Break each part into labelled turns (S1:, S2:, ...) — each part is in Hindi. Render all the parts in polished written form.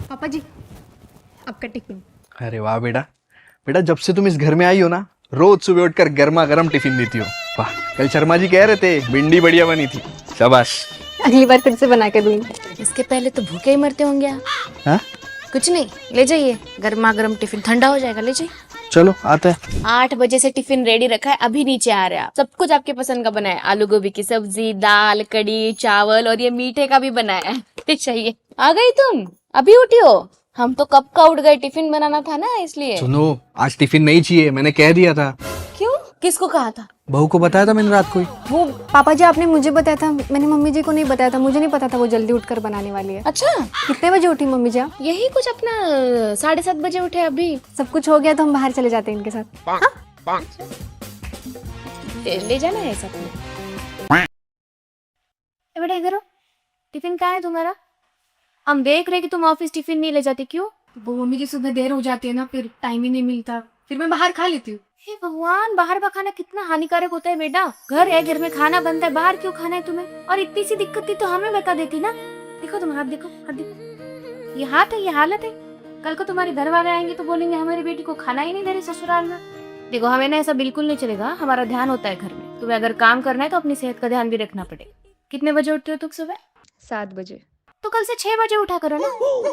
S1: पापा जी, आपका टिफिन।
S2: अरे वाह बेटा, बेटा जब से तुम इस घर में आई हो ना, रोज सुबह उठकर गर्मा गर्म टिफिन देती हो। वाह, कल शर्मा जी कह रहे थे भिंडी बढ़िया बनी थी। शाबाश।
S1: अगली बार फिर से बना के दूंगी।
S3: इसके पहले तो भूखे ही मरते होंगे आप।
S2: हाँ?
S3: कुछ नहीं, ले जाइए, गर्मा गर्म टिफिन ठंडा हो जाएगा, ले जाइए।
S2: चलो आते हैं।
S3: 8 बजे से टिफिन रेडी रखा है, अभी नीचे आ रहे हैं आप। सब कुछ आपके पसंद का बनाया है, आलू गोभी की सब्जी, दाल, कड़ी, चावल और ये मीठे का भी बनाया है। चाहिए। आ गई तुम? अभी उठी हो? हम तो कब का उठ गए, टिफिन बनाना था ना इसलिए।
S2: सुनो, आज टिफिन नहीं चाहिए, मैंने कह दिया था।
S3: क्यों? किसको कहा था?
S2: बहू को बताया था मैंने रात को ही।
S1: वो पापा जी आपने मुझे बताया था, मैंने मम्मी जी को नहीं बताया था। मुझे नहीं पता था वो जल्दी उठकर बनाने वाली है।
S3: अच्छा,
S1: कितने बजे उठी मम्मी जी आप?
S3: यही कुछ अपना 7:30 बजे उठे अभी।
S1: सब कुछ हो गया तो हम बाहर चले जाते हैं इनके साथ। हाँ?
S3: ले जाना है सब। बेटा इधर हो, टिफिन कहाँ है तुम्हारा? हम देख रहे कि तुम ऑफिस टिफिन नहीं ले जाती, क्यों?
S1: वो मम्मी जी सुबह देर हो जाती है ना, फिर टाइम ही नहीं मिलता, फिर मैं बाहर खा लेती हूँ।
S3: हे भगवान, बाहर का खाना कितना हानिकारक होता है बेटा। घर है, घर में खाना बनता है, बाहर क्यों खाना है तुम्हें? और इतनी सी दिक्कत थी तो हमें बता देती ना। देखो तुम हाथ देखो, हाथ देखो, ये हाथ है, ये हालत है। कल को तुम्हारे घर वाले आएंगे तो बोलेंगे हमारी बेटी को खाना ही नहीं दे रहे ससुराल में। देखो हमें ना ऐसा बिल्कुल नहीं चलेगा, हमारा ध्यान होता है घर में। तुम्हें अगर काम करना है तो अपनी सेहत का ध्यान भी रखना पड़ेगा। कितने बजे उठते हो तुम सुबह?
S1: 7 बजे।
S3: तो कल से 6 बजे उठा करो ना,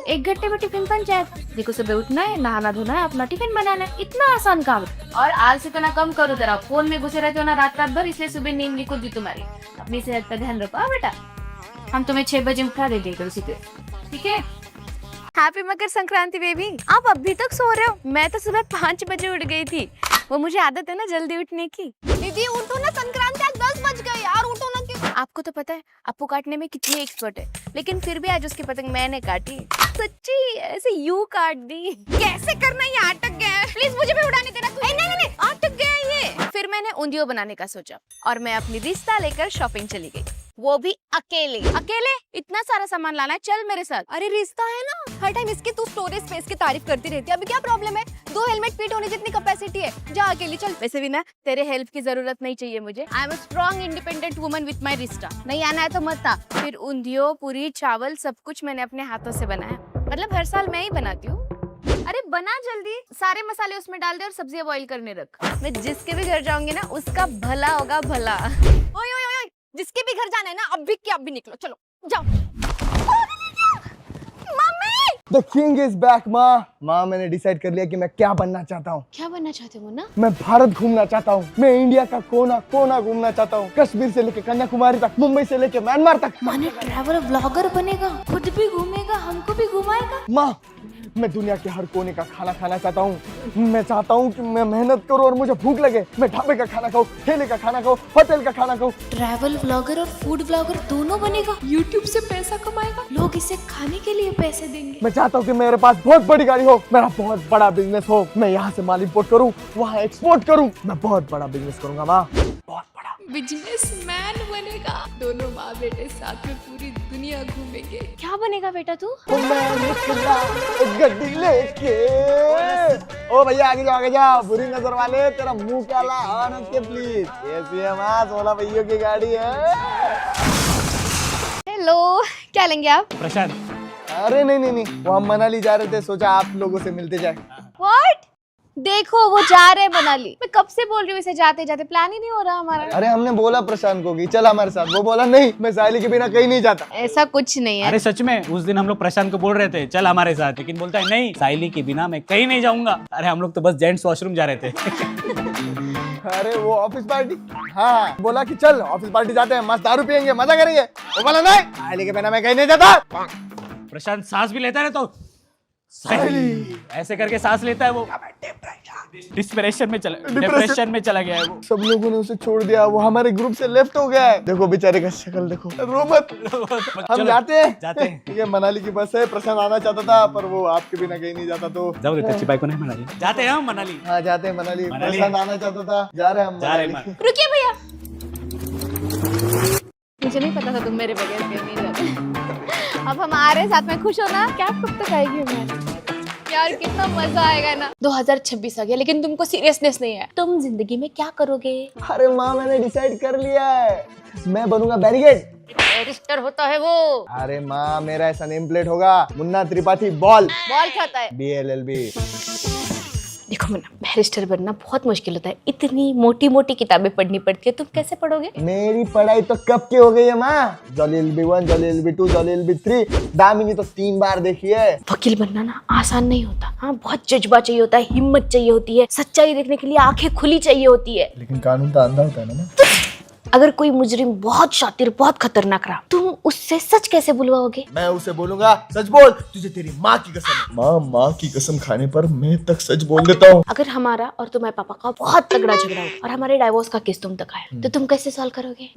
S3: 1 घंटे में टिफिन बन जाए। देखो सुबह उठना है, नहाना धोना है, अपना टिफिन बनाना है, इतना आसान काम है। और आलसीपना कम करो जरा, फोन में घुसे रहते हो ना रात भर, इसलिए सुबह नींद नहीं खुद तुम्हारी। अपनी सेहत का ध्यान रखो बेटा। हम तुम्हें 6 बजे उठा दे देगा उसी पे, ठीक है? Happy Makar Sankranti baby. आप अभी तक सो रहे हो? मैं तो सुबह 5 बजे उठ गई थी, वो मुझे आदत है ना जल्दी उठने की।
S4: दीदी उठो ना, संक्रांति आज 10 बज गए यार, उठो ना। क्यों?
S3: आपको तो पता है अप्पू काटने में कितनी एक्सपर्ट है, लेकिन फिर भी आज उसकी पतंग मैंने काटी। सच्ची, ऐसे यूं काट दी।
S4: कैसे करना, ये अटक गया है। प्लीज मुझे भी उड़ाने देना।
S3: नहीं नहीं नहीं, अटक गया ये। फिर मैंने उंधियो बनाने का सोचा और मैं अपनी रिश्ता लेकर शॉपिंग चली गई, वो भी अकेले। अकेले? इतना सारा सामान लाना है, चल मेरे साथ।
S4: अरे रिश्ता है ना, हर टाइम इसकी तू स्टोरेज स्पेस की तारीफ करती रहती है। अभी क्या प्रॉब्लम है? 2 हेलमेट फिट होने जितनी कैपेसिटी है, जा अकेली चल।
S3: वैसे भी ना तेरे हेल्प की जरूरत नहीं चाहिए मुझे। I am a strong independent woman with my रिश्ता। नहीं आना है तो मत आ। फिर उंधियो, पूरी, चावल सब कुछ मैंने अपने हाथों से बनाया। मतलब हर साल मैं ही बनाती हूँ। अरे बना जल्दी, सारे मसाले उसमें डाल दे और सब्जियां बॉईल करने रख। मैं जिसके भी घर जाऊंगी ना उसका भला होगा, भला।
S4: ओए ओए ओए, जिसके भी घर जाना है ना, अब भी क्या, अब भी निकलो, चलो जाओ। Mummy!
S5: The king is back, माँ मैंने डिसाइड कर लिया कि मैं क्या बनना चाहता हूँ।
S3: क्या बनना चाहते हो ना?
S5: मैं भारत घूमना चाहता हूँ। मैं इंडिया का कोना कोना घूमना चाहता हूँ, कश्मीर से लेके कन्याकुमारी तक, मुंबई से लेके म्यांमार तक।
S3: माने ट्रैवल ब्लॉगर बनेगा, खुद भी घूमेगा, हमको भी घुमाएगा।
S5: माँ, मैं दुनिया के हर कोने का खाना खाना चाहता हूँ। मैं चाहता हूँ कि मैं मेहनत करूँ और मुझे भूख लगे, मैं ढाबे का खाना खाऊँ, ठेले का खाना खाऊँ, होटल का खाना खाऊँ।
S3: ट्रैवल ब्लॉगर और फूड ब्लॉगर दोनों बनेगा, यूट्यूब से पैसा कमाएगा, लोग इसे खाने के लिए पैसे देंगे।
S5: मैं चाहता हूँ कि मेरे पास बहुत बड़ी गाड़ी हो, मेरा बहुत बड़ा बिजनेस हो, मैं यहाँ से माल इंपोर्ट करूँ, वहाँ एक्सपोर्ट करूँ। मैं बहुत बड़ा बिजनेस करूँगा माँ, बहुत बड़ा।
S3: बिजनेसमैन बनेगा, दोनों माँ बेटे साथ में पूरी दुनिया घूमेंगे। क्या बनेगा बेटा तू?
S5: मैं निकला गड्डी लेके। ओ भैया आगे जाओ, बुरी नजर वाले, तेरा मुंह काला ऑन के प्लीज। कैसी है माँ? 16 पहियों की गाड़ी है।
S3: हेलो, क्या लेंगे आप?
S6: प्रशांत।
S5: अरे नहीं, वो हम मनाली जा रहे थे, सोचा आप लोगों से मिलते जाए।
S3: व्हाट? देखो वो जा रहे मनाली। मैं कब से बोल रही हूँ इसे जाते जाते, प्लान ही नहीं हो रहा हमारा।
S5: अरे हमने बोला प्रशांत को कि चल हमारे साथ, वो बोला नहीं, मैं साइली के बिना कहीं नहीं जाता।
S3: ऐसा कुछ नहीं है।
S6: अरे सच में उस दिन हम लोग प्रशांत को बोल रहे थे चल हमारे साथ, लेकिन बोलता है नहीं, साइली के बिना मैं कहीं नहीं जाऊंगा। अरे हम लोग तो बस जेंट्स वॉशरूम जा रहे थे।
S5: अरे वो ऑफिस पार्टी, हाँ बोला कि चल ऑफिस पार्टी जाते हैं, मस्त दारू पियेंगे, मजा करेंगे। वो बोला नहीं, साइली के बिना मैं कहीं नहीं जाता।
S6: प्रशांत सांस भी लेता है ना, तो साइली ऐसे करके सांस लेता है, वो डिप्रेशन में चला गया है वो।
S5: सब लोगों ने उसे छोड़ दिया, वो हमारे ग्रुप से लेफ्ट हो गया है। देखो बेचारे का शक्ल देखो, रो मत। हम जाते हैं। ठीक है, मनाली की बस है। प्रशांत आना चाहता था पर वो आपके बिना कहीं नहीं जाता, तो
S6: जाओ अच्छी बाइक को नहीं मनाली, जाते हैं हम मनाली।
S5: हाँ जाते हैं मनाली। प्रशांत आना चाहता था, जा रहे हैं हम मनाली।
S3: रुकिए भैया, मुझे नहीं पता था तुम मेरे बगैर कहीं नहीं जाते। अब हम आ रहे हैं साथ में, खुश हो ना? क्या कब तक आएगी हमारी? यार कितना मजा आएगा ना। 2026 आ गया लेकिन तुमको सीरियसनेस नहीं है। तुम जिंदगी में क्या करोगे?
S5: अरे माँ मैंने डिसाइड कर लिया है, मैं बनूंगा बैरिकेड।
S3: बैरिस्टर होता है वो।
S5: अरे माँ, मेरा ऐसा नेम प्लेट होगा, मुन्ना त्रिपाठी बॉल
S3: बॉल खाता है।
S5: BLLB।
S3: देखो मुन्ना, बैरिस्टर बनना बहुत मुश्किल होता है, इतनी मोटी मोटी किताबें पढ़नी पड़ती है, तुम कैसे पढ़ोगे?
S5: मेरी पढ़ाई तो कब की हो गई है माँ। Jolly LB 1, jolly LB 2, jolly LB 3, Damini तो 3 बार देखी है।
S3: वकील बनना ना आसान नहीं होता। हाँ, बहुत जज्बा चाहिए होता है, हिम्मत चाहिए होती है, सच्चाई देखने के लिए आंखें खुली चाहिए होती है।
S5: लेकिन कानून तो अंधा होता है ना।
S3: अगर कोई मुजरिम बहुत शातिर, बहुत खतरनाक रहा, तुम उससे सच कैसे बुलवाओगे?
S5: मैं उसे बोलूंगा, सच बोल, तुझे तेरी माँ की कसम। माँ की कसम खाने पर मैं तक सच बोल देता हूँ।
S3: अगर हमारा और तुम्हारे पापा का बहुत तगड़ा झगड़ा हो और हमारे डाइवोर्स का केस तुम तक आया, तो तुम कैसे सॉल्व करोगे?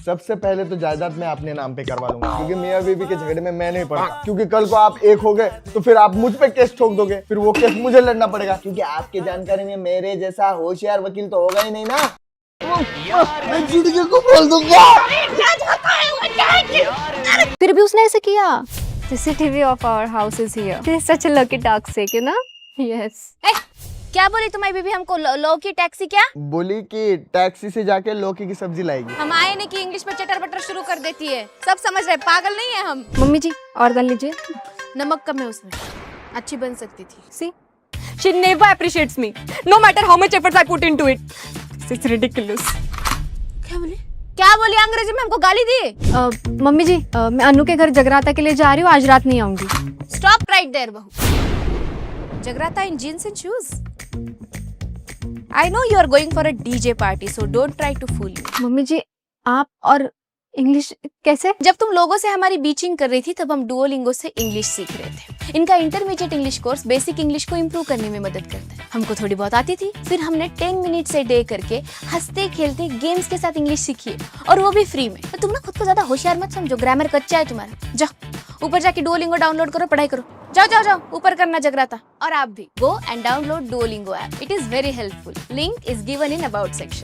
S5: सबसे पहले तो जायदाद मैं अपने नाम पे करवा लूंगा, क्योंकि मियाँ बीवी के झगड़े में मैं नहीं पड़ा। क्योंकि कल को आप एक हो गए तो फिर आप मुझ पे केस ठोक दोगे, फिर वो केस मुझे लड़ना पड़ेगा, क्योंकि आपकी जानकारी में मेरे जैसा होशियार वकील तो होगा ही नहीं ना। मैं जिंदगी को बोल दूंगा।
S1: फिर भी उसने ऐसे किया। CCTV of our house is here. This is such a lucky dog sake, you know? Yes.
S4: क्या बोली तुम्हारी बीबी हमको? लौकी टैक्सी क्या?
S5: बोली कि टैक्सी से जाके लौकी की सब्जी लाएगी।
S4: हम आए नहीं कि इंग्लिश में चटर बटर शुरू कर देती है। सब समझ रहे, पागल नहीं है हम।
S1: मम्मी जी और डाल लीजिए।
S4: नमक कम है उसमें, अच्छी बन सकती थी।
S1: See? She never appreciates me, no matter how much efforts I put into it. It's ridiculous.
S4: क्या बोली अंग्रेजी में? हमको गाली दी?
S1: मम्मी जी मैं अनु के घर जगराता के लिए जा रही हूँ, आज रात नहीं आऊंगी।
S4: स्टॉप राइट देयर बहू। Jagrata in jeans and shoes? I know you are going for a DJ party, so don't try to fool me.
S1: Mummy ji आप और इंग्लिश कैसे?
S4: जब तुम लोगों से हमारी बीचिंग कर रही थी तब हम डुओलिंगो से इंग्लिश सीख रहे थे। इनका intermediate English course basic English को इम्प्रूव करने में मदद करता है। हमको थोड़ी बहुत आती थी, फिर हमने 10 मिनट्स ए डे करके हंसते खेलते गेम्स के साथ इंग्लिश सीखी है, और वो भी फ्री में। तो तुम ना खुद को ज्यादा होशियार मत समझो, ग्रामर कच्चा है तुम्हारा। जाओ ऊपर जाके डुओलिंगो डाउनलोड करो, पढ़ाई करो। जाओ जाओ जाओ, ऊपर करना जगराता। और आप भी go and download Duolingo app. It is very helpful. Link is given in about section.